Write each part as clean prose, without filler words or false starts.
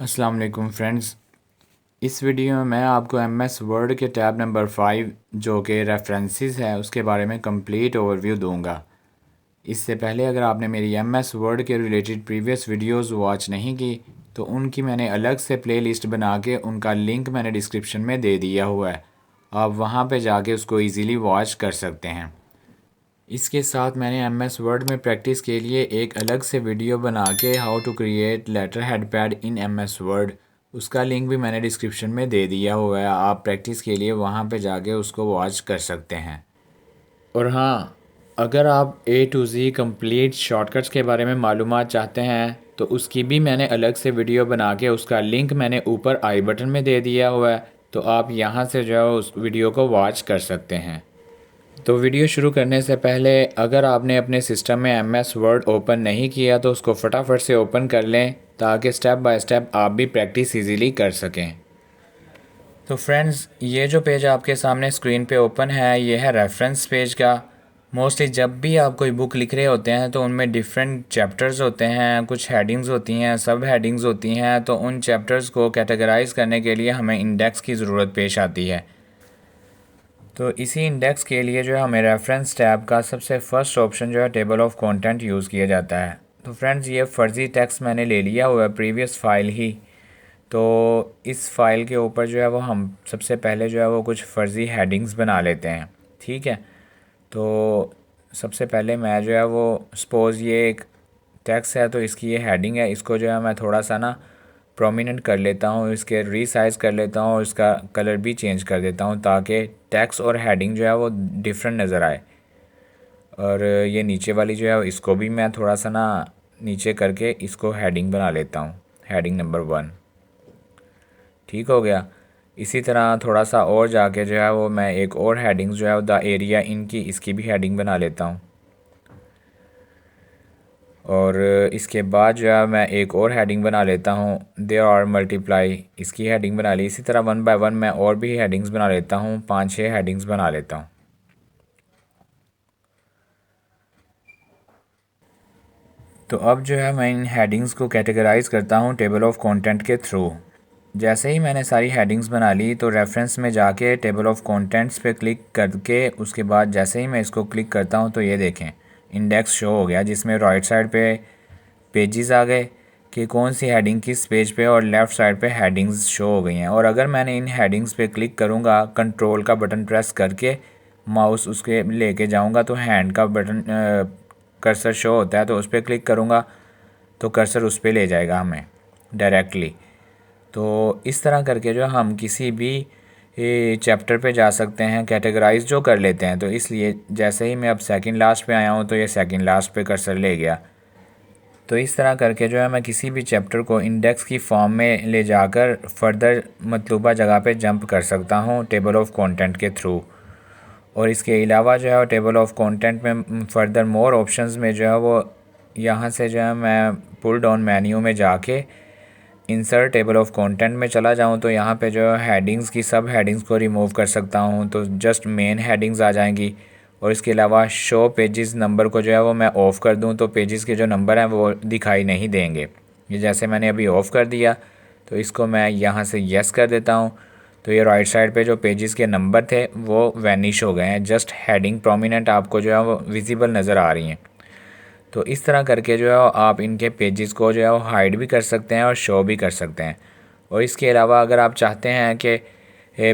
अस्सलाम वालेकुम फ्रेंड्स। इस वीडियो में मैं आपको एमएस वर्ड के टैब नंबर 5 जो कि रेफरेंसेस है उसके बारे में कंप्लीट ओवरव्यू दूंगा। इससे पहले अगर आपने मेरी एमएस वर्ड के रिलेटेड प्रीवियस वीडियोस वॉच नहीं की तो उनकी मैंने अलग से प्लेलिस्ट बना के उनका लिंक मैंने डिस्क्रिप्शन में दे दिया हुआ है। आप वहां पे जाके उसको ईज़िली वॉच कर सकते हैं। इसके साथ मैंने एमएस वर्ड में प्रैक्टिस के लिए एक अलग से वीडियो बना के how to create letter headpad in MS Word, उसका लिंक भी मैंने डिस्क्रिप्शन में दे दिया हुआ है। आप प्रैक्टिस के लिए वहाँ पे जाके उसको वॉच कर सकते हैं। और हाँ, अगर आप ए टू ज़ी कंप्लीट शॉर्टकट्स के बारे में मालूमात चाहते हैं तो उसकी भी मैंने अलग से वीडियो बना के उसका लिंक मैंने ऊपर आई बटन में दे दिया हुआ है, तो आप यहाँ से जो है उस वीडियो को वॉच कर सकते हैं। तो वीडियो शुरू करने से पहले अगर आपने अपने सिस्टम में एमएस वर्ड ओपन नहीं किया तो उसको फटाफट से ओपन कर लें ताकि स्टेप बाय स्टेप आप भी प्रैक्टिस इजीली कर सकें। तो फ्रेंड्स, ये जो पेज आपके सामने स्क्रीन पे ओपन है ये है रेफरेंस पेज का। मोस्टली जब भी आप कोई बुक लिख रहे होते हैं तो उनमें डिफरेंट चैप्टर्स होते हैं, कुछ हेडिंग्स होती हैं, सब हेडिंग्स होती हैं। तो उन चैप्टर्स को कैटेगराइज करने के लिए हमें इंडेक्स की ज़रूरत पेश आती है। तो इसी इंडेक्स के लिए जो है हमें रेफरेंस टैब का सबसे फर्स्ट ऑप्शन जो है टेबल ऑफ कंटेंट यूज़ किया जाता है। तो फ्रेंड्स, ये फ़र्ज़ी टेक्स्ट मैंने ले लिया हुआ है प्रीवियस फ़ाइल ही। तो इस फ़ाइल के ऊपर जो है वो हम सबसे पहले जो है वो कुछ फ़र्ज़ी हेडिंग्स बना लेते हैं। ठीक है, तो सबसे पहले मैं जो है वो सपोज़ ये एक टेक्स्ट है तो इसकी ये हेडिंग है, इसको जो है मैं थोड़ा सा ना प्रोमिनेंट कर लेता हूँ, इसके रीसाइज़ कर लेता हूँ और इसका कलर भी चेंज कर देता हूँ ताकि टेक्स्ट और हेडिंग जो है वो डिफरेंट नज़र आए। और ये नीचे वाली जो है इसको भी मैं थोड़ा सा ना नीचे करके इसको हेडिंग बना लेता हूँ, हेडिंग नंबर 1। ठीक हो गया। इसी तरह थोड़ा सा और जाके जो है वो मैं एक और हेडिंग जो है द एरिया इनकी इसकी भी हेडिंग बना लेता हूँ। और इसके बाद जो है मैं एक और हेडिंग बना लेता हूँ देयर आर मल्टीप्लाई, इसकी हेडिंग बना ली। इसी तरह 1 बाय 1 मैं और भी हेडिंग्स बना लेता हूँ, 5-6 हेडिंग्स बना लेता हूँ। तो अब जो है मैं इन हेडिंग्स को कैटेगराइज करता हूँ टेबल ऑफ कंटेंट के थ्रू। जैसे ही मैंने सारी हेडिंग्स बना ली तो रेफरेंस में जाके टेबल ऑफ कंटेंट्स पे क्लिक करके उसके बाद जैसे ही मैं इसको क्लिक करता हूँ तो ये देखें इंडेक्स शो हो गया, जिसमें राइट साइड पे पेजेस आ गए कि कौन सी हेडिंग किस पेज पे, और लेफ़्ट साइड पे हेडिंग्स शो हो गई हैं। और अगर मैंने इन हेडिंग्स पे क्लिक करूँगा, कंट्रोल का बटन प्रेस करके माउस उसके लेके जाऊँगा तो हैंड का बटन कर्सर शो होता है, तो उस पर क्लिक करूँगा तो कर्सर उस पर ले जाएगा हमें डायरेक्टली। तो इस तरह करके जो हम किसी भी चैप्टर पे जा सकते हैं, कैटेगराइज जो कर लेते हैं। तो इसलिए जैसे ही मैं अब सेकंड लास्ट पे आया हूँ तो ये सेकंड लास्ट पे कर्सर ले गया। तो इस तरह करके जो है मैं किसी भी चैप्टर को इंडेक्स की फॉर्म में ले जाकर फर्दर मतलूबा जगह पे जंप कर सकता हूँ टेबल ऑफ कंटेंट के थ्रू। और इसके अलावा जो है टेबल ऑफ कंटेंट में फर्दर मोर ऑप्शंस में जो है वो यहाँ से जो है मैं पुल डाउन मेन्यू में जाके इंसर्ट टेबल ऑफ कंटेंट में चला जाऊँ तो यहाँ पे जो है हेडिंग्स की सब हेडिंग्स को रिमूव कर सकता हूँ, तो जस्ट मेन हेडिंग्स आ जाएंगी। और इसके अलावा शो पेजेस नंबर को जो है वो मैं ऑफ़ कर दूँ तो पेजेस के जो नंबर हैं वो दिखाई नहीं देंगे। ये जैसे मैंने अभी ऑफ़ कर दिया तो इसको मैं यहाँ से येस कर देता हूँ तो ये राइट साइड पे जो पेजेस के नंबर थे वो वैनिश हो गए हैं, जस्ट हेडिंग प्रोमिनेंट आपको जो है वो विजिबल नज़र आ रही हैं। तो इस तरह करके जो है आप इनके पेजेस को जो है वो हाइड भी कर सकते हैं और शो भी कर सकते हैं। और इसके अलावा अगर आप चाहते हैं कि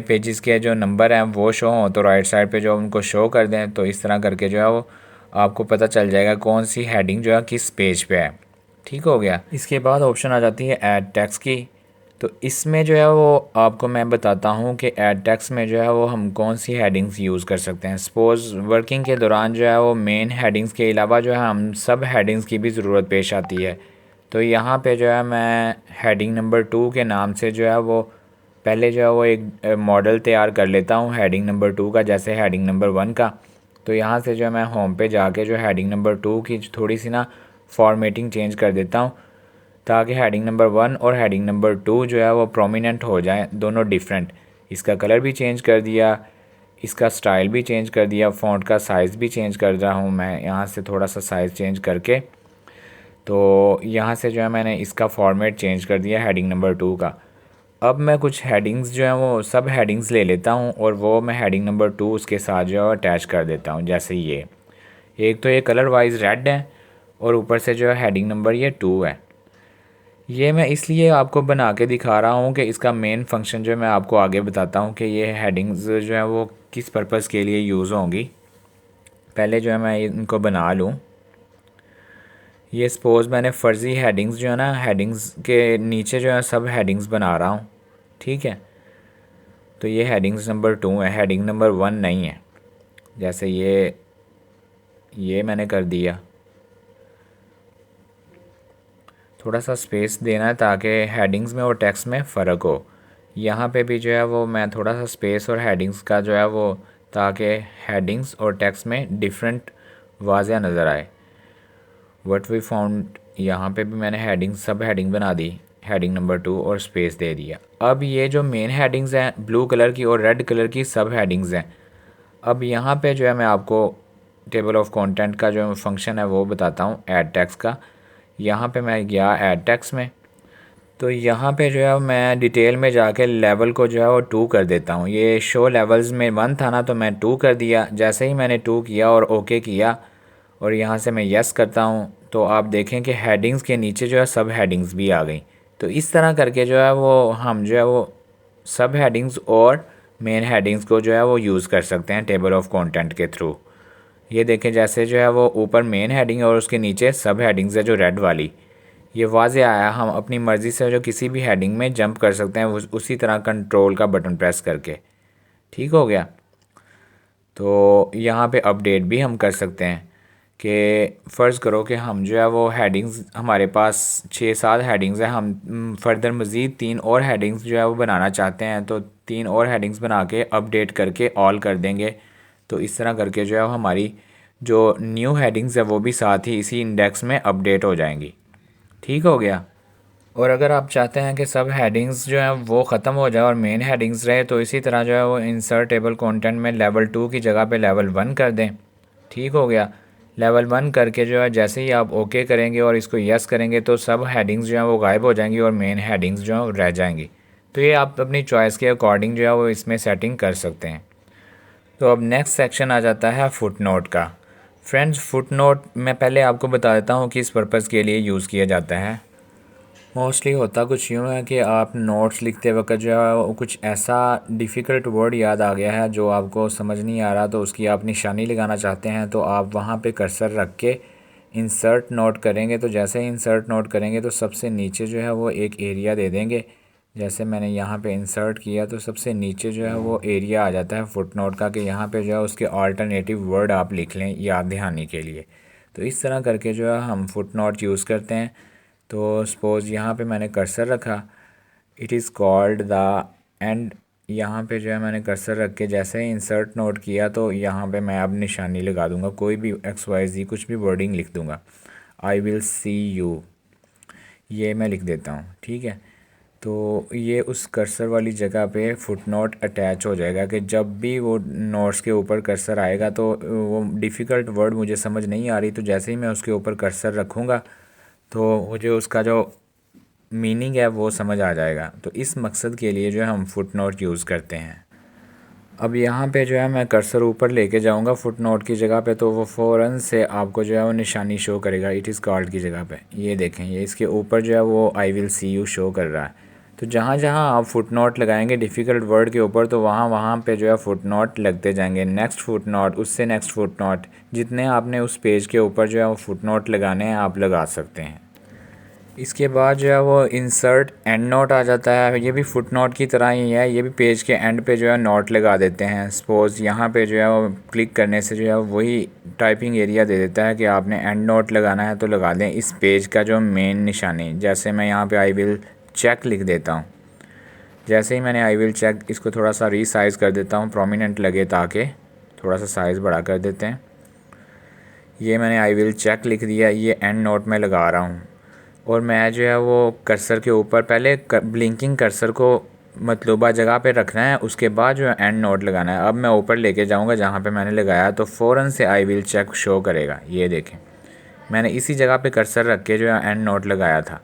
पेजेस के जो नंबर हैं वो शो हों तो राइट साइड पे जो उनको शो कर दें, तो इस तरह करके जो है वो आपको पता चल जाएगा कौन सी हेडिंग जो है किस पेज पे है। ठीक हो गया। इसके बाद ऑप्शन आ जाती है ऐड टेक्स्ट की। तो इसमें जो है वो आपको मैं बताता हूँ कि ऐड टेक्स्ट में जो है वो हम कौन सी हेडिंग्स यूज़ कर सकते हैं। सपोज़ वर्किंग के दौरान जो है वो मेन हेडिंग्स के अलावा जो है हम सब हेडिंग्स की भी ज़रूरत पेश आती है। तो यहाँ पे जो है मैं हेडिंग नंबर 2 के नाम से जो है वो पहले जो है वो एक मॉडल तैयार कर लेता हूँ हेडिंग नंबर 2 का, जैसे हेडिंग नंबर 1 का। तो यहाँ से जो है मैं होम पे जाके जो हेडिंग नंबर 2 की थोड़ी सी ना फॉर्मेटिंग चेंज कर देता हूँ ताकि हेडिंग नंबर 1 और हेडिंग नंबर 2 जो है वो प्रोमिनेंट हो जाएं, दोनों डिफरेंट। इसका कलर भी चेंज कर दिया, इसका स्टाइल भी चेंज कर दिया, फ़ॉन्ट का साइज़ भी चेंज कर रहा हूँ मैं यहाँ से थोड़ा सा साइज़ चेंज करके। तो यहाँ से जो है मैंने इसका फॉर्मेट चेंज कर दिया हेडिंग नंबर 2 का। अब मैं कुछ हेडिंग्स जो हैं वो सब हेडिंग्स ले लेता हूँ और वो मैं हेडिंग नंबर 2 उसके साथ जो है अटैच कर देता हूँ। जैसे ये एक तो ये कलर वाइज रेड है और ऊपर से जो है हेडिंग नंबर ये 2 है। ये मैं इसलिए आपको बना के दिखा रहा हूँ कि इसका मेन फंक्शन जो है मैं आपको आगे बताता हूँ कि ये हेडिंग्स जो है वो किस पर्पज़ के लिए यूज़ होंगी। पहले जो है मैं इनको बना लूँ। ये सपोज़ मैंने फ़र्ज़ी हेडिंग्स जो है ना, हेडिंग्स के नीचे जो है सब हेडिंग्स बना रहा हूँ, ठीक है। तो ये हेडिंग्स नंबर 2 है, हेडिंग नंबर 1 नहीं है। जैसे ये मैंने कर दिया। थोड़ा सा स्पेस देना है ताकि हेडिंग्स में और टेक्स्ट में फ़र्क हो। यहाँ पे भी जो है वो मैं थोड़ा सा स्पेस और हेडिंग्स का जो है वो, ताकि हेडिंग्स और टेक्स्ट में डिफरेंट वाज़ह नज़र आए। व्हाट वी फाउंड, यहाँ पे भी मैंने हेडिंग सब हेडिंग बना दी, हेडिंग नंबर 2 और स्पेस दे दिया। अब ये जो मेन हेडिंग्स हैं ब्लू कलर की और रेड कलर की सब हेडिंग्स हैं। अब यहाँ पे जो है मैं आपको टेबल ऑफ कंटेंट का जो फंक्शन है वो बताता हूँ, ऐड टेक्स्ट का। यहाँ पे मैं गया ऐड टेक्स्ट में, तो यहाँ पे जो है मैं डिटेल में जाके लेवल को जो है वो 2 कर देता हूँ। ये शो लेवल्स में 1 था ना, तो मैं 2 कर दिया। जैसे ही मैंने 2 किया और ओके किया और यहाँ से मैं यस करता हूँ, तो आप देखें कि हेडिंग्स के नीचे जो है सब हेडिंग्स भी आ गई। तो इस तरह करके जो है वो हम जो है वो सब हेडिंग्स और मेन हेडिंग्स को जो है वो यूज़ कर सकते हैं टेबल ऑफ कंटेंट के थ्रू। ये देखें जैसे जो है वो ऊपर मेन हेडिंग है और उसके नीचे सब हेडिंग्स है जो रेड वाली, ये वाज़े आया। हम अपनी मर्ज़ी से जो किसी भी हेडिंग में जंप कर सकते हैं उसी तरह कंट्रोल का बटन प्रेस करके, ठीक हो गया। तो यहाँ पे अपडेट भी हम कर सकते हैं कि फ़र्ज़ करो कि हम जो है वो हेडिंग्स, हमारे पास 6-7 हेडिंग्स हैं, हम फर्दर मज़ीद 3 और हेडिंग्स जो है वो बनाना चाहते हैं, तो 3 और हेडिंग्स बना के अपडेट करके ऑल कर देंगे। तो इस तरह करके जो है हमारी जो न्यू हेडिंग्स है वो भी साथ ही इसी इंडेक्स में अपडेट हो जाएंगी, ठीक हो गया। और अगर आप चाहते हैं कि सब हेडिंग्स जो है वो ख़त्म हो जाए और मेन हेडिंग्स रहे, तो इसी तरह जो है वो इंसर्ट टेबल कंटेंट में लेवल 2 की जगह पे लेवल 1 कर दें, ठीक हो गया। लेवल 1 करके जो है जैसे ही आप ओके करेंगे और इसको यस करेंगे तो सब हेडिंग्स जो हैं वो गायब हो जाएंगी और मेन हेडिंग्स जो हैं वो रह जाएंगी। तो ये आप अपनी चॉइस के अकॉर्डिंग जो है वो इसमें सेटिंग कर सकते हैं। तो अब नेक्स्ट सेक्शन आ जाता है फुट नोट का। फ्रेंड्स, फुट नोट मैं पहले आपको बता देता हूँ कि इस पर्पज़ के लिए यूज़ किया जाता है। मोस्टली होता कुछ यूँ है कि आप नोट्स लिखते वक्त जो है वो कुछ ऐसा डिफ़िकल्ट वर्ड याद आ गया है जो आपको समझ नहीं आ रहा, तो उसकी आप निशानी लगाना चाहते हैं, तो आप वहाँ पे कर्सर रख के इंसर्ट नोट करेंगे। तो जैसे ही इंसर्ट नोट करेंगे तो सबसे नीचे जो है वो एक एरिया दे देंगे। जैसे मैंने यहाँ पे इंसर्ट किया तो सबसे नीचे जो है वो एरिया आ जाता है फुट नोट का, कि यहाँ पे जो है उसके अल्टरनेटिव वर्ड आप लिख लें याद दहानी के लिए। तो इस तरह करके जो है हम फुट नोट यूज़ करते हैं। तो सपोज़ यहाँ पे मैंने कर्सर रखा, it is called the end. यहाँ पे जो है मैंने कर्सर रख के जैसे ही इंसर्ट नोट किया तो यहाँ पे मैं अब निशानी लगा दूँगा, कोई भी XYZ कुछ भी वर्डिंग लिख दूँगा। आई विल सी यू, ये मैं लिख देता हूँ, ठीक है। तो ये उस कर्सर वाली जगह पे फुट नोट अटैच हो जाएगा कि जब भी वो नोट्स के ऊपर कर्सर आएगा तो वो डिफ़िकल्ट वर्ड मुझे समझ नहीं आ रही, तो जैसे ही मैं उसके ऊपर कर्सर रखूँगा तो मुझे उसका जो मीनिंग है वो समझ आ जाएगा। तो इस मकसद के लिए जो है हम फुट नोट यूज़ करते हैं। अब यहाँ पे जो है मैं कर्सर ऊपर लेके जाऊँगा फुट नोट की जगह पे, तो वो फ़ौरन से आपको जो है वो निशानी शो करेगा इट इज़ कॉल्ड की जगह पे। ये देखें, ये इसके ऊपर जो है वो I will see you show कर रहा है। तो जहाँ जहाँ आप फुट नोट लगाएंगे डिफ़िकल्ट वर्ड के ऊपर, तो वहाँ वहाँ पे जो है फुट नोट लगते जाएंगे। नेक्स्ट फुट नोट, उससे नेक्स्ट फुट नोट, जितने आपने उस पेज के ऊपर जो है वो फुट नोट लगाने हैं आप लगा सकते हैं। इसके बाद जो है वो इंसर्ट एंड नोट आ जाता है। ये भी फुट नोट की तरह ही है, ये भी पेज के एंड पे जो है नोट लगा देते हैं। सपोज़ यहाँ पे जो है वो क्लिक करने से जो है वही टाइपिंग एरिया दे देता है कि आपने एंड नोट लगाना है तो लगा दें इस पेज का जो मेन निशानी। जैसे मैं यहाँ पे आई विल चेक लिख देता हूँ। जैसे ही मैंने आई विल चेक, इसको थोड़ा सा रीसाइज़ कर देता हूँ प्रोमिनेंट लगे, ताकि थोड़ा सा साइज़ बड़ा कर देते हैं। ये मैंने आई विल चेक लिख दिया, ये एंड नोट में लगा रहा हूँ। और मैं जो है वो कर्सर के ऊपर पहले ब्लिंकिंग कर्सर को मतलूबा जगह पे रखना है, उसके बाद जो है एंड नोट लगाना है। अब मैं ऊपर लेके जाऊंगा जहाँ पे मैंने लगाया, तो फ़ौरन से आई विल चेक शो करेगा। ये देखें, मैंने इसी जगह पे कर्सर रख के जो है एंड नोट लगाया था।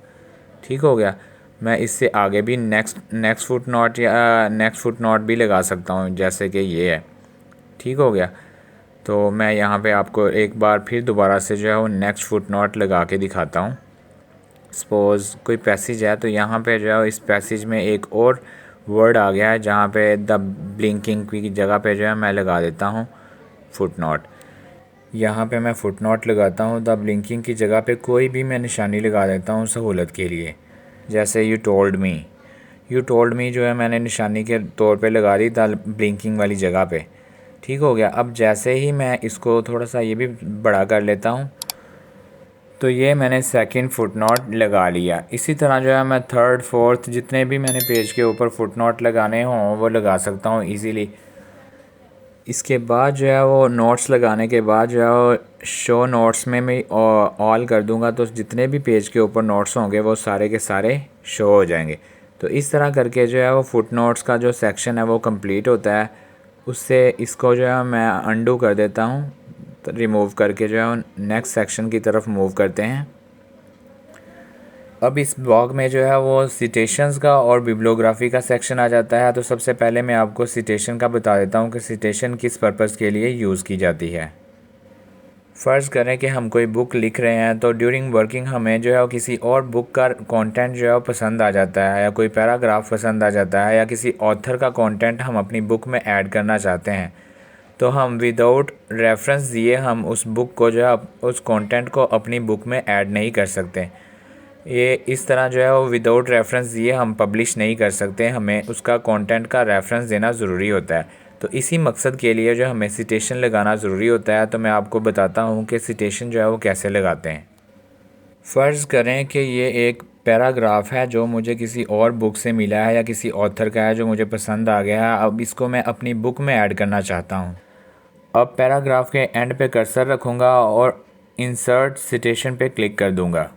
ठीक हो गया। मैं इससे आगे भी नेक्स्ट फुट नोट या नेक्स्ट फुट नोट भी लगा सकता हूँ, जैसे कि ये है। ठीक हो गया। तो मैं यहाँ पे आपको एक बार फिर दोबारा से जो है वो नेक्स्ट फुट नोट लगा के दिखाता हूँ। सपोज़ कोई पैसेज है, तो यहाँ पे जो है इस पैसेज में एक और वर्ड आ गया है, जहाँ पे द ब्लिंकिंग की जगह पे जो है मैं लगा देता हूँ फुट नोट। यहाँ पे मैं फुट नोट लगाता हूँ, द ब्लिंकिंग की जगह पे कोई भी मैं निशानी लगा देता हूँ सहूलत के लिए। जैसे यू टोल्ड मी जो है मैंने निशानी के तौर पे लगा दी द ब्लिंकिंग वाली जगह पे। ठीक हो गया। अब जैसे ही मैं इसको थोड़ा सा ये भी बड़ा कर लेता हूँ, तो ये मैंने सेकंड फुट नोट लगा लिया। इसी तरह जो है मैं थर्ड फोर्थ जितने भी मैंने पेज के ऊपर फुट नोट लगाने हों वो लगा सकता हूँ इजीली। इसके बाद जो है वो नोट्स लगाने के बाद जो है वो शो नोट्स में मैं ऑल कर दूंगा, तो जितने भी पेज के ऊपर नोट्स होंगे वो सारे के सारे शो हो जाएंगे। तो इस तरह करके जो है वो फुट नोट्स का जो सेक्शन है वो कंप्लीट होता है। उससे इसको जो है मैं अंडू कर देता हूँ, तो रिमूव करके जो है नेक्स्ट सेक्शन की तरफ मूव करते हैं। अब इस ब्लॉग में जो है वो सिटेशंस का और बिब्लियोग्राफी का सेक्शन आ जाता है। तो सबसे पहले मैं आपको सिटेशन का बता देता हूँ कि सिटेशन किस पर्पज़ के लिए यूज़ की जाती है। फ़र्ज़ करें कि हम कोई बुक लिख रहे हैं, तो ड्यूरिंग वर्किंग हमें जो है वो किसी और बुक का कंटेंट जो है वो पसंद आ जाता है, या कोई पैराग्राफ पसंद आ जाता है, या किसी ऑथर का कंटेंट हम अपनी बुक में ऐड करना चाहते हैं। तो हम विदाउट रेफरेंस दिए हम उस बुक को जो है उस कंटेंट को अपनी बुक में ऐड नहीं कर सकते। ये इस तरह जो है वो विदाउट रेफरेंस दिए हम पब्लिश नहीं कर सकते, हमें उसका कंटेंट का रेफरेंस देना ज़रूरी होता है। तो इसी मकसद के लिए जो हमें सिटेशन लगाना ज़रूरी होता है। तो मैं आपको बताता हूँ कि सिटेशन जो है वो कैसे लगाते हैं। फ़र्ज़ करें कि ये एक पैराग्राफ है जो मुझे किसी और बुक से मिला है या किसी ऑथर का है जो मुझे पसंद आ गया है। अब इसको मैं अपनी बुक में ऐड करना चाहता हूँ। अब पैराग्राफ के एंड पे कर्सर रखूँगा और इंसर्ट सिटेशन पे क्लिक कर दूँगा।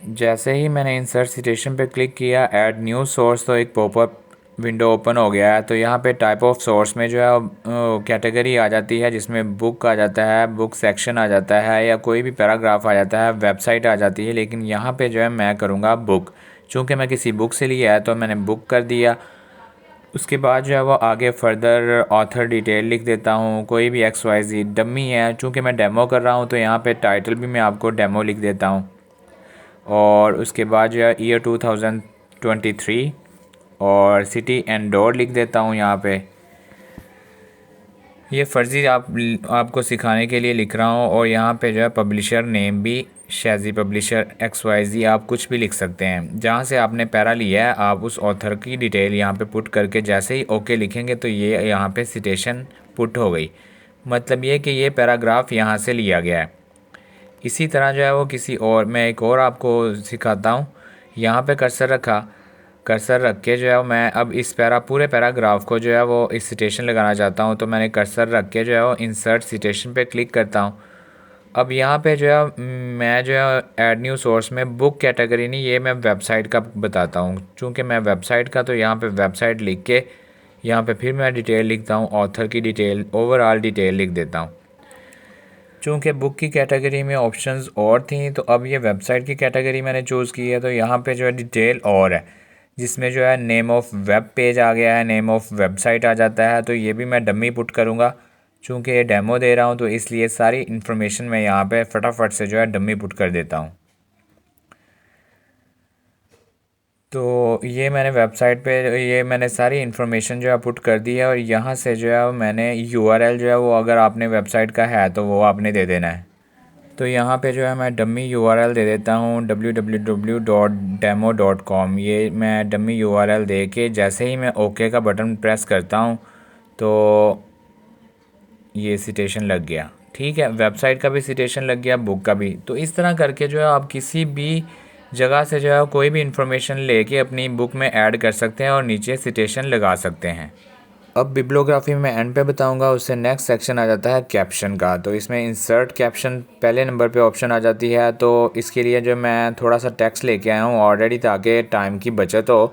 जैसे ही मैंने इंसर्ट सिटेशन पे क्लिक किया, ऐड न्यू सोर्स, तो एक पॉपअप विंडो ओपन हो गया है। तो यहाँ पे टाइप ऑफ सोर्स में जो है कैटेगरी आ जाती है, जिसमें बुक आ जाता है, बुक सेक्शन आ जाता है, या कोई भी पैराग्राफ आ जाता है, वेबसाइट आ जाती है। लेकिन यहाँ पे जो है मैं करूँगा बुक, चूँकि मैं किसी बुक से लिया है तो मैंने बुक कर दिया। उसके बाद जो है वो आगे फर्दर ऑथर डिटेल लिख देता हूँ, कोई भी XYZ डमी है, चूँकि मैं डेमो कर रहा हूँ तो यहाँ पे टाइटल भी मैं आपको डेमो लिख देता हूँ। और उसके बाद जो है ईयर 2023 और सिटी एंड डोर लिख देता हूँ यहाँ पे। ये फ़र्ज़ी आपको सिखाने के लिए लिख रहा हूँ। और यहाँ पे जो है पब्लिशर नेम भी शैज़ी पब्लिशर XYZ आप कुछ भी लिख सकते हैं। जहाँ से आपने पैरा लिया है आप उस ऑथर की डिटेल यहाँ पे पुट करके जैसे ही ओके लिखेंगे तो ये यहाँ पे सिटेशन पुट हो गई। मतलब ये कि ये पैराग्राफ यहाँ से लिया गया है। इसी तरह जो है वो किसी और मैं एक और आपको सिखाता हूँ। यहाँ पे कर्सर रखा, कर्सर रख के जो है मैं अब इस पूरे पैराग्राफ को जो है वो इस सिटेशन लगाना चाहता हूँ। तो मैंने कर्सर रख के जो है वो इंसर्ट सिटेशन पे क्लिक करता हूँ। अब यहाँ पे जो है मैं जो है ऐड न्यू सोर्स में बुक कैटेगरी नहीं, ये मैं वेबसाइट का बताता हूँ। चूँकि मैं वेबसाइट का, तो यहाँ पे वेबसाइट लिख के यहाँ पे फिर मैं डिटेल लिखता हूँ, ऑथर की डिटेल, ओवरऑल डिटेल लिख देता हूँ। चूँकि बुक की कैटेगरी में ऑप्शंस और थी, तो अब ये वेबसाइट की कैटेगरी मैंने चूज़ की है। तो यहाँ पे जो है डिटेल और है, जिसमें जो है नेम ऑफ़ वेब पेज आ गया है, नेम ऑफ़ वेबसाइट आ जाता है। तो ये भी मैं डमी पुट करूँगा, चूँकि ये डेमो दे रहा हूँ तो इसलिए सारी इन्फॉर्मेशन मैं यहाँ पे फटाफट से जो है डमी पुट कर देता हूँ। तो ये मैंने वेबसाइट पे ये मैंने सारी इन्फॉर्मेशन जो है पुट कर दी है। और यहाँ से जो है मैंने URL जो है वो अगर आपने वेबसाइट का है तो वो आपने दे देना है। तो यहाँ पे जो है मैं डमी URL दे देता हूँ www.demo.com। ये मैं डमी URL दे के जैसे ही मैं ओके का बटन प्रेस करता हूँ तो ये सिटेशन लग गया। ठीक है, वेबसाइट का भी सिटेशन लग गया, बुक का भी। तो इस तरह करके जो है आप किसी भी जगह से जो है कोई भी इंफॉर्मेशन लेके अपनी बुक में ऐड कर सकते हैं और नीचे सिटेशन लगा सकते हैं। अब बिब्लियोग्राफी में एंड पे बताऊंगा, उससे नेक्स्ट सेक्शन आ जाता है कैप्शन का। तो इसमें इंसर्ट कैप्शन पहले नंबर पे ऑप्शन आ जाती है। तो इसके लिए जो मैं थोड़ा सा टेक्स्ट लेके आया हूँ ऑलरेडी, ताकि टाइम की बचत हो।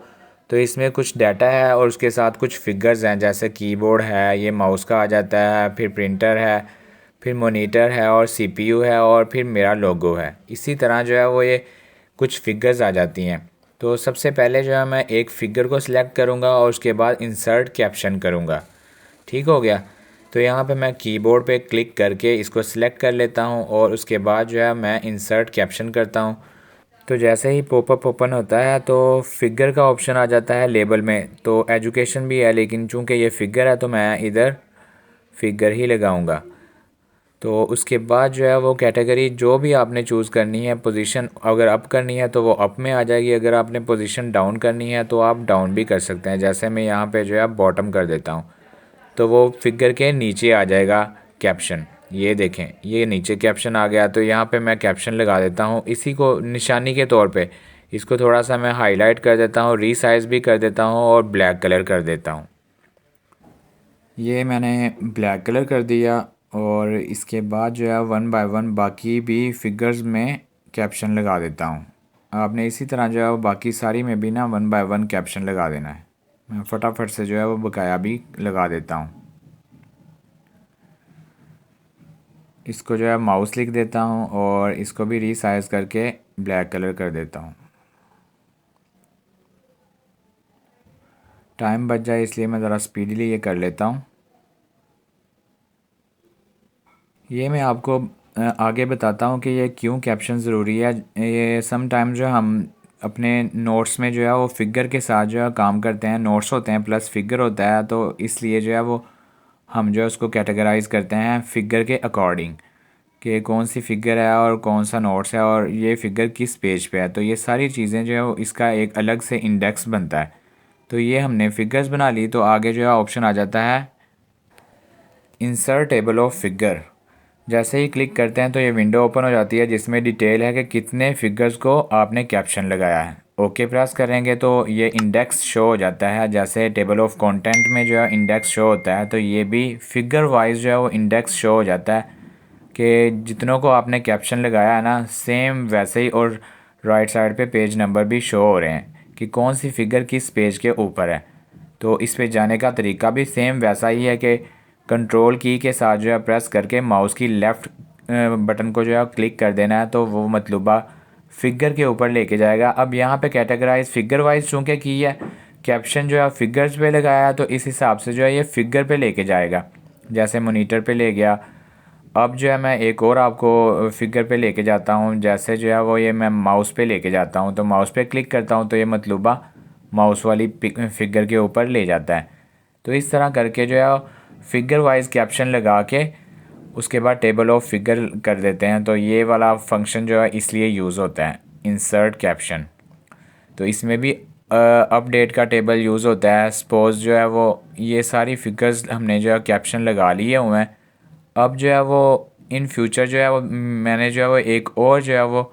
तो इसमें कुछ डाटा है और उसके साथ कुछ फिगर्स हैं, जैसे कीबोर्ड है, ये माउस का आ जाता है, फिर प्रिंटर है, फिर मॉनिटर है और सीपीयू है और फिर मेरा लोगो है। इसी तरह जो है वो ये कुछ फिगर्स आ जाती हैं। तो सबसे पहले जो है मैं एक फ़िगर को सिलेक्ट करूँगा और उसके बाद इंसर्ट कैप्शन करूँगा। ठीक हो गया। तो यहाँ पे मैं कीबोर्ड पे क्लिक करके इसको सिलेक्ट कर लेता हूँ और उसके बाद जो है मैं इंसर्ट कैप्शन करता हूँ। तो जैसे ही पॉपअप ओपन होता है तो फिगर का ऑप्शन आ जाता है लेबल में। तो एजुकेशन भी है, लेकिन चूंकि ये फिगर है तो मैं इधर फिगर ही लगाऊंगा। तो उसके बाद जो है वो कैटेगरी जो भी आपने चूज़ करनी है, पोजीशन अगर अप करनी है तो वो अप में आ जाएगी, अगर आपने पोजीशन डाउन करनी है तो आप डाउन भी कर सकते हैं। जैसे मैं यहाँ पे जो है बॉटम कर देता हूँ तो वो फिगर के नीचे आ जाएगा कैप्शन। ये देखें, ये नीचे कैप्शन आ गया। तो यहाँ पे मैं कैप्शन लगा देता हूँ, इसी को निशानी के तौर पे इसको थोड़ा सा मैं हाईलाइट कर देता हूँ, रीसाइज भी कर देता हूँ और ब्लैक कलर कर देता हूँ। ये मैंने ब्लैक कलर कर दिया और इसके बाद जो है वन बाय वन बाकी भी फिगर्स में कैप्शन लगा देता हूँ। आपने इसी तरह जो है वो बाकी सारी में भी ना वन बाय वन कैप्शन लगा देना है। मैं फटाफट से जो है वो बकाया भी लगा देता हूँ। इसको जो है माउस लिख देता हूँ और इसको भी रीसाइज करके ब्लैक कलर कर देता हूँ। टाइम बच जाए इसलिए मैं ज़रा स्पीडली ये कर लेता हूँ। ये मैं आपको आगे बताता हूँ कि ये क्यों कैप्शन ज़रूरी है। ये सम टाइम जो हम अपने नोट्स में जो है वो फिगर के साथ जो है काम करते हैं, नोट्स होते हैं प्लस फिगर होता है, तो इसलिए जो है वो हम जो है उसको कैटेगराइज़ करते हैं फिगर के अकॉर्डिंग कि कौन सी फ़िगर है और कौन सा नोट्स है और ये फ़िगर किस पेज पे है। तो ये सारी चीज़ें जो है वो इसका एक अलग से इंडेक्स बनता है। तो ये हमने फ़िगर्स बना ली। तो आगे जो है ऑप्शन आ जाता है इंसर्ट टेबल ऑफ फिगर। जैसे ही क्लिक करते हैं तो ये विंडो ओपन हो जाती है जिसमें डिटेल है कि कितने फिगर्स को आपने कैप्शन लगाया है। ओके प्रेस करेंगे तो ये इंडेक्स शो हो जाता है। जैसे टेबल ऑफ कंटेंट में जो है इंडेक्स शो होता है, तो ये भी फिगर वाइज जो है वो इंडेक्स शो हो जाता है कि जितनों को आपने कैप्शन लगाया है ना, सेम वैसे ही। और राइट साइड पे पेज नंबर भी शो हो रहे हैं कि कौन सी फ़िगर किस पेज के ऊपर है। तो इस पे जाने का तरीका भी सेम वैसा ही है कि कंट्रोल की के साथ जो है प्रेस करके माउस की लेफ़्ट बटन को जो है क्लिक कर देना है, तो वो मतलूबा फ़िगर के ऊपर लेके जाएगा। अब यहाँ पे कैटेगराइज फ़िगर वाइज चूँकि की है, कैप्शन जो है फिगर्स पे लगाया है, तो इस हिसाब से जो है ये फ़िगर पे लेके जाएगा। जैसे मॉनिटर पे ले गया। अब जो है मैं एक और आपको फिगर पे लेके जाता हूँ। जैसे जो है वो ये मैं माउस पे लेके जाता हूँ, तो माउस पे क्लिक करता हूँ तो ये मतलूबा माउस वाली फिगर के ऊपर ले जाता है। तो इस तरह करके जो है फिगर वाइज कैप्शन लगा के उसके बाद टेबल ऑफ फिगर कर देते हैं। तो ये वाला फंक्शन जो है इसलिए यूज़ होता है, इंसर्ट कैप्शन। तो इसमें भी अपडेट का टेबल यूज़ होता है। सपोज़ जो है वो ये सारी फिगर्स हमने जो है कैप्शन लगा लिए हुए हैं। अब जो है वो इन फ्यूचर जो है वो मैंने जो है वो एक और जो है वो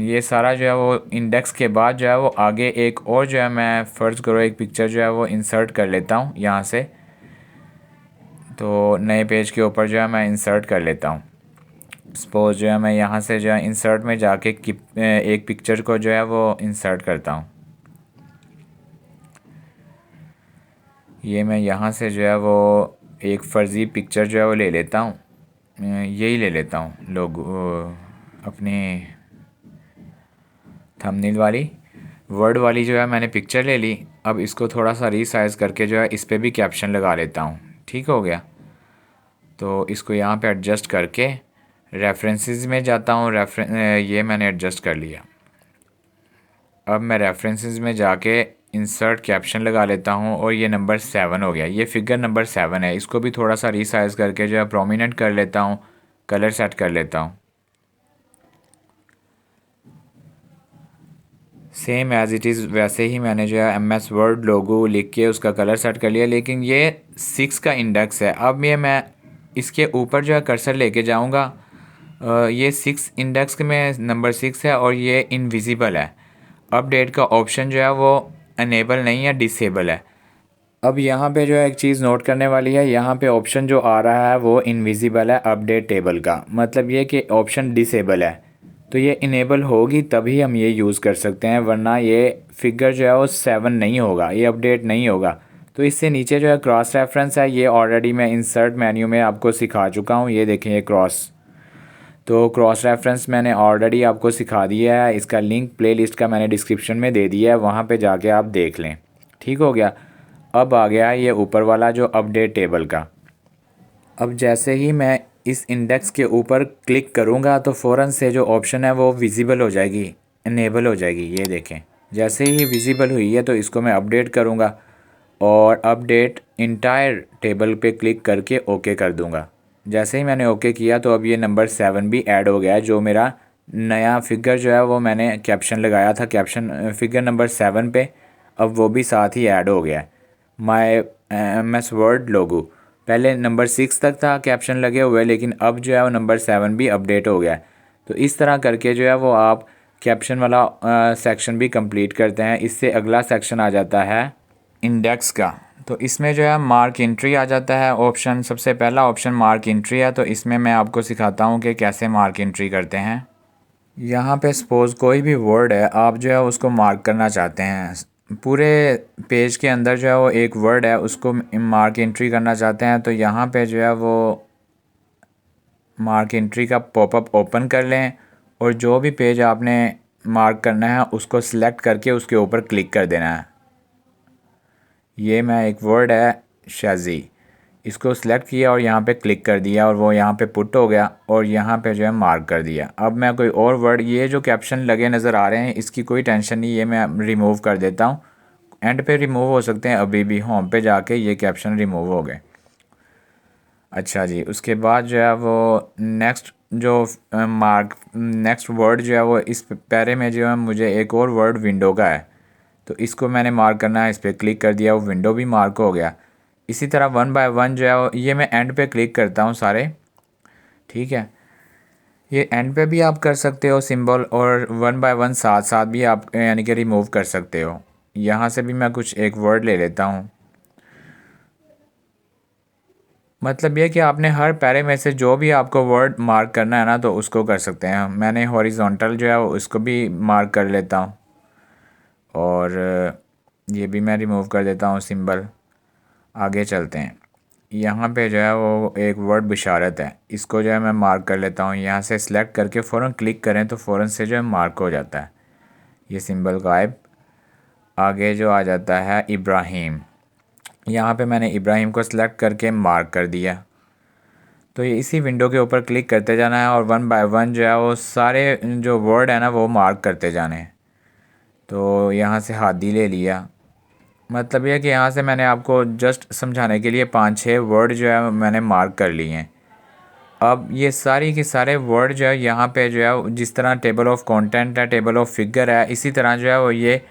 ये सारा जो है वो इंडेक्स के बाद जो है वो आगे एक और जो है मैं फ़र्ज़ करो एक पिक्चर जो है वो इंसर्ट कर लेता हूँ यहाँ से। तो नए पेज के ऊपर जो है मैं इंसर्ट कर लेता हूँ। सपोज़ जो है मैं यहाँ से जो है इंसर्ट में जाके एक पिक्चर को जो है वो इंसर्ट करता हूँ। ये मैं यहाँ से जो है वो एक फ़र्ज़ी पिक्चर जो है वो ले लेता हूँ। यही ले लेता हूँ लोग अपने थंबनेल वाली वर्ड वाली जो है मैंने पिक्चर ले ली। अब इसको थोड़ा सा रीसाइज़ करके जो है इस पर भी कैप्शन लगा लेता हूँ। ठीक हो गया। तो इसको यहाँ पे एडजस्ट करके रेफरेंसेस में जाता हूँ। ये मैंने एडजस्ट कर लिया। अब मैं रेफरेंसेस में जाके इंसर्ट कैप्शन लगा लेता हूँ और ये नंबर 7 हो गया। ये फिगर नंबर 7 है। इसको भी थोड़ा सा रीसाइज़ करके जो है प्रोमिनेंट कर लेता हूँ, कलर सेट कर लेता हूँ। सेम एज़ इट इज़ वैसे ही मैंने जो है MS वर्ड लोगो लिख के उसका कलर सेट कर लिया। लेकिन ये 6 का इंडेक्स है। अब ये मैं इसके ऊपर जो है कर्सर लेके जाऊँगा। ये 6 इंडेक्स में नंबर 6 है और ये इनविजिबल है। अपडेट का ऑप्शन जो है वो अनेबल नहीं है, डिसेबल है। अब यहाँ पे जो है एक चीज़ नोट करने वाली है, यहाँ पे ऑप्शन जो आ रहा है वो इनविजिबल है अपडेट टेबल का, मतलब ये कि ऑप्शन डिसेबल है। तो ये इनेबल होगी तभी हम ये यूज़ कर सकते हैं, वरना ये फिगर जो है वो 7 नहीं होगा, ये अपडेट नहीं होगा। तो इससे नीचे जो है क्रॉस रेफरेंस है, ये ऑलरेडी मैं इंसर्ट मेन्यू में आपको सिखा चुका हूँ। ये देखें, ये तो क्रॉस रेफरेंस मैंने ऑलरेडी आपको सिखा दिया है। इसका लिंक प्लेलिस्ट का मैंने डिस्क्रिप्शन में दे दिया है, वहाँ पे जाके आप देख लें। ठीक हो गया। अब आ गया ये ऊपर वाला जो अपडेट टेबल का। अब जैसे ही मैं इस इंडेक्स के ऊपर क्लिक करूँगा तो फ़ौरन से जो ऑप्शन है वो विजिबल हो जाएगी, इनेबल हो जाएगी। ये देखें, जैसे ही विजिबल हुई है तो इसको मैं अपडेट करूँगा और अपडेट इंटायर टेबल पे क्लिक करके ओके कर दूँगा। जैसे ही मैंने ओके किया तो अब ये नंबर 7 भी ऐड हो गया है। जो मेरा नया फिगर जो है वो मैंने कैप्शन लगाया था, कैप्शन फिगर नंबर 7 पे, अब वो भी साथ ही ऐड हो गया है। माय MS वर्ड लोगो पहले नंबर 6 तक था कैप्शन लगे हुए, लेकिन अब जो है वो नंबर 7 भी अपडेट हो गया है। तो इस तरह करके जो है वो आप कैप्शन वाला सेक्शन भी कंप्लीट करते हैं। इससे अगला सेक्शन आ जाता है इंडेक्स का। तो इसमें जो है मार्क एंट्री आ जाता है ऑप्शन। सबसे पहला ऑप्शन मार्क एंट्री है, तो इसमें मैं आपको सिखाता हूँ कि कैसे मार्क एंट्री करते हैं। यहाँ पे सपोज़ कोई भी वर्ड है, आप जो है उसको मार्क करना चाहते हैं। पूरे पेज के अंदर जो है वो एक वर्ड है, उसको मार्क एंट्री करना चाहते हैं। तो यहाँ पे जो है वो मार्क एंट्री का पॉपअप ओपन कर लें और जो भी पेज आपने मार्क करना है उसको सिलेक्ट करके उसके ऊपर क्लिक कर देना है। ये मैं एक वर्ड है शाजी, इसको सिलेक्ट किया और यहाँ पे क्लिक कर दिया और वो यहाँ पे पुट हो गया और यहाँ पे जो है मार्क कर दिया। अब मैं कोई और वर्ड, ये जो कैप्शन लगे नज़र आ रहे हैं इसकी कोई टेंशन नहीं, ये मैं रिमूव कर देता हूँ। एंड पे रिमूव हो सकते हैं, अभी भी होम पे जाके ये कैप्शन रिमूव हो गए। अच्छा जी, उसके बाद जो है वो नेक्स्ट जो नेक्स्ट वर्ड जो है वो इस पैरे में जो है मुझे एक और वर्ड विंडो का है, तो इसको मैंने मार्क करना है। इस पर क्लिक कर दिया, वो विंडो भी मार्क हो गया। इसी तरह 1 बाय 1 जो है ये मैं एंड पे क्लिक करता हूँ सारे। ठीक है, ये एंड पे भी आप कर सकते हो सिंबल, और 1 बाय 1 साथ साथ भी आप यानी कि रिमूव कर सकते हो। यहाँ से भी मैं कुछ एक वर्ड ले लेता हूँ। मतलब ये कि आपने हर पैरे में से जो भी आपको वर्ड मार्क करना है ना तो उसको कर सकते हैं। मैंने हॉरिजॉन्टल जो है उसको भी मार्क कर लेता हूँ और ये भी मैं रिमूव कर देता हूँ सिंबल। आगे चलते हैं। यहाँ पे जो है वो एक वर्ड बिशारत है, इसको जो है मैं मार्क कर लेता हूँ। यहाँ से सिलेक्ट करके फ़ौरन क्लिक करें तो फ़ौरन से जो है मार्क हो जाता है, ये सिंबल गायब। आगे जो आ जाता है इब्राहिम, यहाँ पे मैंने इब्राहिम को सिलेक्ट करके मार्क कर दिया। तो ये इसी विंडो के ऊपर क्लिक करते जाना है और 1 बाय 1 जो है वो सारे जो वर्ड है ना वो मार्क करते जाने हैं। तो यहाँ से हादी ले लिया, मतलब यह कि यहाँ से मैंने आपको जस्ट समझाने के लिए 5-6 वर्ड जो है मैंने मार्क कर लिए हैं। अब ये सारी के सारे वर्ड जो है यहाँ पे जो है जिस तरह टेबल ऑफ कंटेंट है, टेबल ऑफ फिगर है, इसी तरह जो है वो ये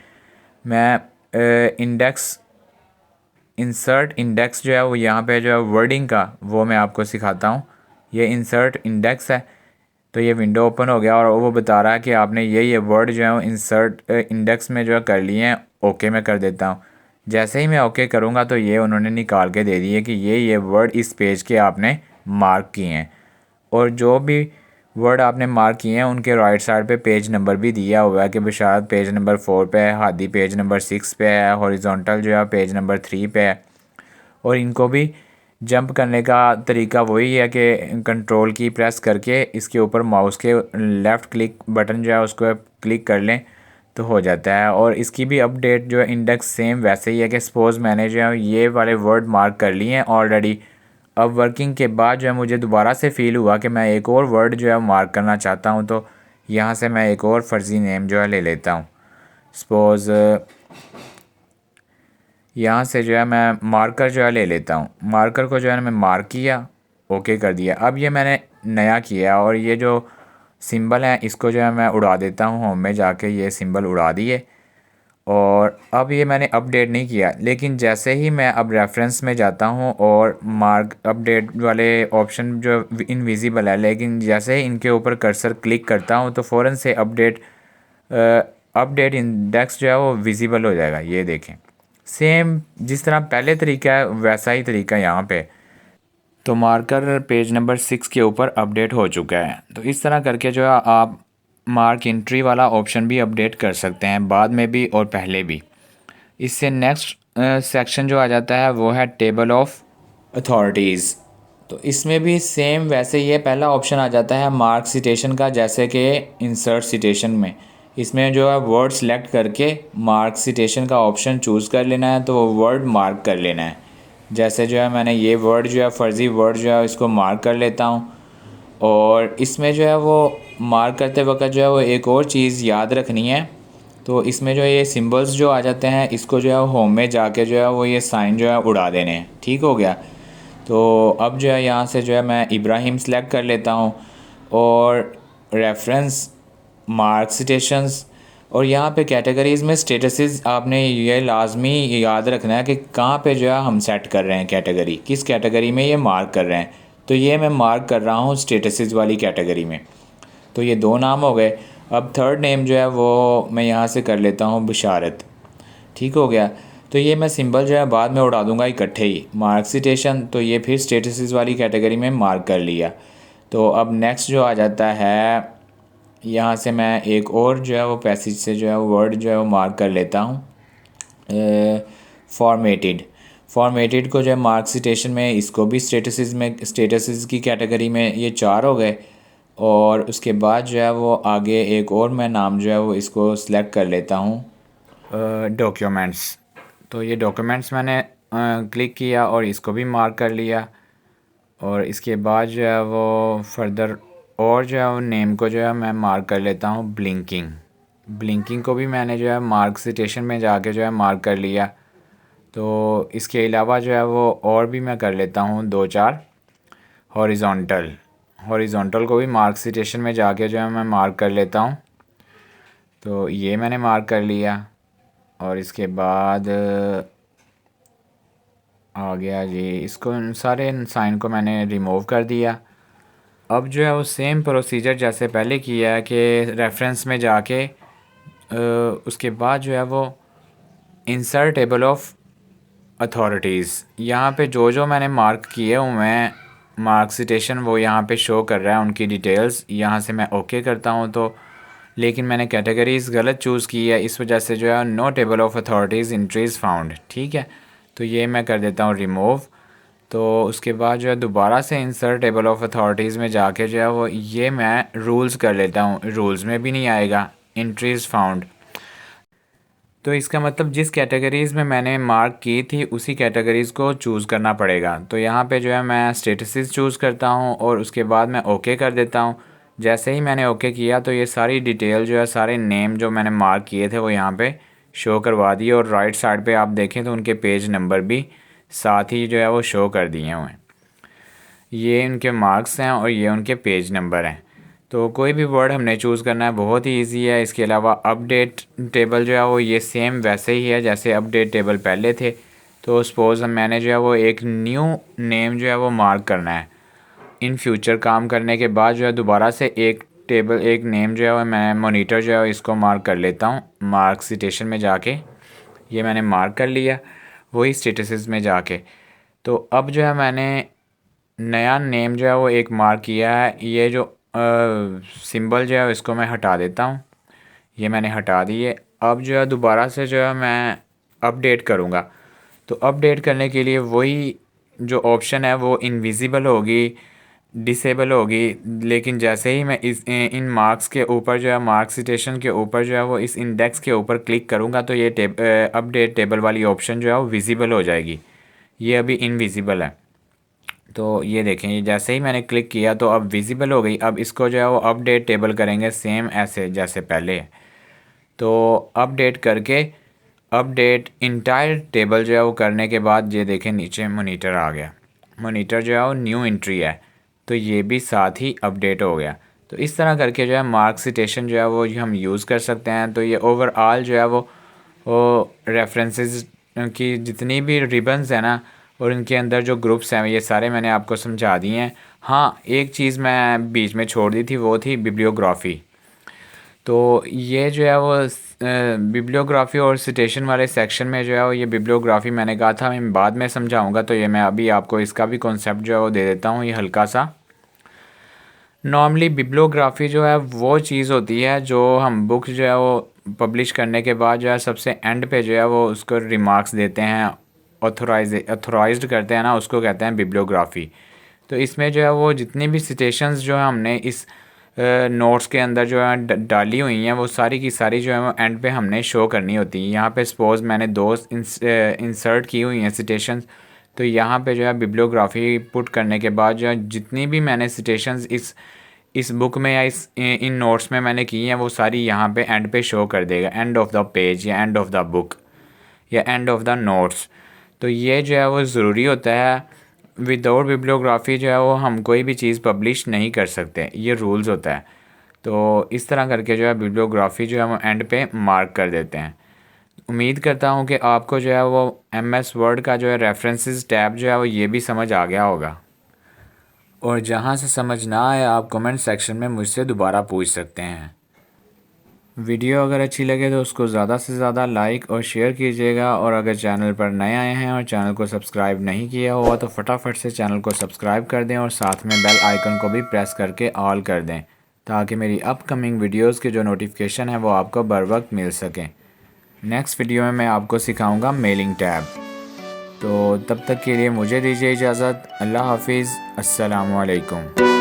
मैं इंडेक्स इंसर्ट इंडेक्स जो है वो यहाँ पे जो है वर्डिंग का वो मैं आपको सिखाता हूँ। ये इंसर्ट इंडेक्स है, तो ये विंडो ओपन हो गया और वो बता रहा है कि आपने ये वर्ड जो है वो इंसर्ट इंडेक्स में जो है कर लिए हैं। ओके मैं कर देता हूँ। जैसे ही मैं ओके करूँगा तो ये उन्होंने निकाल के दे दिए कि ये वर्ड इस पेज के आपने मार्क किए हैं, और जो भी वर्ड आपने मार्क किए हैं उनके राइट साइड पे पेज नंबर भी दिया हुआ है कि बिशारत पेज नंबर 4 पे है, हादी पेज नंबर 6 पे है, हॉरिजॉन्टल जो है पेज नंबर 3 पे है। और इनको भी जंप करने का तरीका वही है कि कंट्रोल की प्रेस करके इसके ऊपर माउस के लेफ़्ट क्लिक बटन जो है उसको क्लिक कर लें तो हो जाता है। और इसकी भी अपडेट जो है इंडेक्स सेम वैसे ही है कि सपोज़ मैंने जो है ये वाले वर्ड मार्क कर लिए हैं ऑलरेडी। अब वर्किंग के बाद जो है मुझे दोबारा से फ़ील हुआ कि मैं एक और वर्ड जो है मार्क करना चाहता हूँ, तो यहाँ से मैं एक और फ़र्ज़ी नेम जो है ले लेता हूँ। सपोज़ यहाँ से जो है मैं मार्कर जो है ले लेता हूँ। मार्कर को जो है मैं मार्क किया, ओके कर दिया। अब ये मैंने नया किया और ये जो सिंबल है इसको जो है मैं उड़ा देता हूँ। होम में जाके ये सिंबल उड़ा दिए और अब ये मैंने अपडेट नहीं किया, लेकिन जैसे ही मैं अब रेफरेंस में जाता हूँ और मार्क अपडेट वाले ऑप्शन जो इनविजिबल है, लेकिन जैसे ही इनके ऊपर कर्सर क्लिक करता हूँ तो फ़ौरन से अपडेट इंडेक्स जो है वो विजिबल हो जाएगा। ये देखें, सेम जिस तरह पहले तरीका है वैसा ही तरीका यहाँ पे। तो मार्कर पेज नंबर 6 के ऊपर अपडेट हो चुका है। तो इस तरह करके जो है आप मार्क एंट्री वाला ऑप्शन भी अपडेट कर सकते हैं, बाद में भी और पहले भी। इससे नेक्स्ट सेक्शन जो आ जाता है वो है टेबल ऑफ अथॉरिटीज़। तो इसमें भी सेम वैसे ही है, पहला ऑप्शन आ जाता है मार्क सिटेशन का, जैसे कि इंसर्ट सिटेशन में इसमें जो है वर्ड सेलेक्ट करके मार्क सिटेशन का ऑप्शन चूज़ कर लेना है, तो वो वर्ड मार्क कर लेना है। जैसे जो है मैंने ये वर्ड जो है फर्जी वर्ड जो है इसको मार्क कर लेता हूँ। और इसमें जो है वो मार्क करते वक्त जो है वो एक और चीज़ याद रखनी है, तो इसमें जो ये सिंबल्स जो आ जाते हैं इसको जो है होम में जाके जो है वो ये साइन जो है उड़ा देने हैं। ठीक हो गया। तो अब जो है यहाँ से जो है मैं इब्राहिम सेलेक्ट कर लेता हूँ और रेफरेंस मार्क सिटेशंस, और यहाँ पे कैटेगरीज़ में स्टेटसेस आपने ये लाजमी याद रखना है कि कहाँ पे जो है हम सेट कर रहे हैं कैटेगरी, किस कैटेगरी में ये मार्क कर रहे हैं। तो ये मैं मार्क कर रहा हूँ स्टेटसेस वाली कैटेगरी में। तो ये दो नाम हो गए। अब थर्ड नेम जो है वो मैं यहाँ से कर लेता हूँ बिशारत। ठीक हो गया। तो ये मैं सिंबल जो है बाद में उड़ा दूंगा इकट्ठे ही मार्क सिटेशन, तो ये फिर स्टेटसेस वाली कैटेगरी में मार्क कर लिया। तो अब नेक्स्ट जो आ जाता है, यहाँ से मैं एक और जो है वो पैसेज से जो है वो वर्ड जो है वो मार्क कर लेता हूँ फॉर्मेटेड। फॉर्मेटेड को जो है मार्क सिटेशन में, इसको भी स्टेटसेस की कैटेगरी में ये चार हो गए। और उसके बाद जो है वो आगे एक और मैं नाम जो है वो इसको सिलेक्ट कर लेता हूँ डॉक्यूमेंट्स। तो ये डॉक्यूमेंट्स मैंने क्लिक किया और इसको भी मार्क कर लिया। और इसके बाद जो है वो फर्दर और जो है वो नेम को जो है मैं मार्क कर लेता हूँ ब्लिंकिंग। ब्लिंकिंग को भी मैंने जो है मार्क सिटेशन में जाके जो है मार्क कर लिया। तो इसके अलावा जो है वो और भी मैं कर लेता हूँ दो चार हॉरिजॉन्टल। हॉरिजॉन्टल को भी मार्क सिटेशन में जाके जो है मैं मार्क कर लेता हूँ। तो ये मैंने मार्क कर लिया और इसके बाद आ गया जी, इसको सारे साइन को मैंने रिमूव कर दिया। अब जो है वो सेम प्रोसीजर जैसे पहले किया है कि रेफरेंस में जाके उसके बाद जो है वो इंसर्ट टेबल ऑफ अथॉरिटीज़, यहाँ पे जो जो मैंने मार्क किए हुए हैं मार्क सिटेशन वो यहाँ पे शो कर रहा है उनकी डिटेल्स। यहाँ से मैं ओके करता हूँ तो, लेकिन मैंने कैटेगरीज़ गलत चूज़ की है, इस वजह से जो है no table of authorities entries found. ठीक है, तो ये मैं कर देता हूँ रिमूव। तो उसके बाद जो है दोबारा से इंसर्ट टेबल ऑफ अथॉरिटीज़ में जाके जो है वो ये मैं रूल्स कर लेता हूँ। रूल्स में भी नहीं आएगा एंट्रीज़ फाउंड। तो इसका मतलब जिस कैटेगरीज़ में मैंने मार्क की थी उसी कैटेगरीज़ को चूज़ करना पड़ेगा। तो यहाँ पे जो है मैं स्टेटसेस चूज़ करता हूँ और उसके बाद मैं ओके कर देता हूँ। जैसे ही मैंने ओके किया तो ये सारी डिटेल जो है, सारे नेम जो मैंने मार्क किए थे वो यहाँ पे शो करवा दिए। और राइट साइड पे आप देखें तो उनके पेज नंबर भी साथ ही जो है वो शो कर दिए हुए हैं। ये उनके मार्क्स हैं और ये उनके पेज नंबर हैं। तो कोई भी वर्ड हमने चूज़ करना है, बहुत ही इजी है। इसके अलावा अपडेट टेबल जो है वो ये सेम वैसे ही है जैसे अपडेट टेबल पहले थे। तो सपोज़ मैंने जो है वो एक न्यू नेम जो है वो मार्क करना है। इन फ्यूचर काम करने के बाद जो है दोबारा से एक नेम जो है वो मैं मॉनिटर जो है इसको मार्क कर लेता हूँ मार्क सिटेशन में जाके। ये मैंने मार्क कर लिया वही स्टेटसेस में जाके। तो अब जो है मैंने नया नेम जो है वो एक मार्क किया है। ये जो सिंबल जो है इसको मैं हटा देता हूँ, ये मैंने हटा दिए। अब जो है दोबारा से जो है मैं अपडेट करूँगा। तो अपडेट करने के लिए वही जो ऑप्शन है वो इनविजिबल होगी, डिसेबल होगी। लेकिन जैसे ही मैं इन मार्क्स के ऊपर जो है मार्क सिटेशन के ऊपर जो है वो इस इंडेक्स के ऊपर क्लिक करूँगा तो ये अपडेट टेबल वाली ऑप्शन जो है वो विजिबल हो जाएगी। ये अभी इनविजिबल है। तो ये देखें, ये जैसे ही मैंने क्लिक किया तो अब विजिबल हो गई। अब इसको जो है वो अपडेट टेबल करेंगे सेम ऐसे जैसे पहले। तो अपडेट करके अपडेट इंटायर टेबल जो है वो करने के बाद ये देखें नीचे मॉनिटर आ गया। मॉनिटर जो है वो न्यू एंट्री है तो ये भी साथ ही अपडेट हो गया। तो इस तरह करके जो है मार्क सिटेशन जो है वो हम यूज़ कर सकते हैं। तो ये ओवरऑल जो है वो रेफरेंसेस की जितनी भी रिबन्स हैं ना और इनके अंदर जो ग्रुप्स हैं ये सारे मैंने आपको समझा दिए हैं। हाँ, एक चीज़ मैं बीच में छोड़ दी थी, वो थी बिब्लियोग्राफी। तो ये जो है वो बिब्लियोग्राफी और सिटेशन वाले सेक्शन में जो है वो ये बिब्लियोग्राफी मैंने कहा था मैं बाद में समझाऊंगा। तो ये मैं अभी आपको इसका भी कॉन्सेप्ट जो है वो दे देता हूँ ये हल्का सा। नॉर्मली बिब्लियोग्राफी जो है वो चीज़ होती है जो हम बुक जो है वो पब्लिश करने के बाद जो है सबसे एंड पे जो है वो उसको रिमार्क्स देते हैं, ऑथराइज्ड करते हैं ना, उसको कहते हैं बिब्लियोग्राफी। तो इसमें जो है वो जितनी भी सिटेशंस जो है हमने इस नोट्स के अंदर जो है डाली हुई हैं वो सारी की सारी जो है वो एंड पे हमने शो करनी होती है। यहाँ पे सपोज़ मैंने दो इंसर्ट की हुई हैं सिटेशंस, तो यहाँ पे जो है बिब्लियोग्राफी पुट करने के बाद जो है जितनी भी मैंने सिटेशंस इस बुक में या इन नोट्स में मैंने की हैं वो सारी यहाँ पे एंड पे शो कर देगा, एंड ऑफ द पेज या एंड ऑफ द बुक या एंड ऑफ द नोट्स। तो ये जो है वो ज़रूरी होता है। विदाउट बिब्लियोग्राफी जो है वो हम कोई भी चीज़ पब्लिश नहीं कर सकते, ये रूल्स होता है। तो इस तरह करके जो है बिब्लियोग्राफी जो है वो एंड पे मार्क कर देते हैं। उम्मीद करता हूँ कि आपको जो है वो MS वर्ड का जो है रेफरेंसेस टैब जो है वो ये भी समझ आ गया होगा। और जहाँ से समझ ना आए आप कमेंट सेक्शन में मुझसे दोबारा पूछ सकते हैं। वीडियो अगर अच्छी लगे तो उसको ज़्यादा से ज़्यादा लाइक और शेयर कीजिएगा, और अगर चैनल पर नए आए हैं और चैनल को सब्सक्राइब नहीं किया हुआ तो फटाफट से चैनल को सब्सक्राइब कर दें और साथ में बेल आइकन को भी प्रेस करके ऑल कर दें, ताकि मेरी अपकमिंग वीडियोज़ के जो नोटिफिकेशन है वो आपको बर वक्त मिल सकें। नेक्स्ट वीडियो में मैं आपको सिखाऊँगा मेलिंग टैब। तो तब तक के लिए मुझे दीजिए इजाज़त। अल्लाह हाफिज़, अस्सलामु अलैकुम।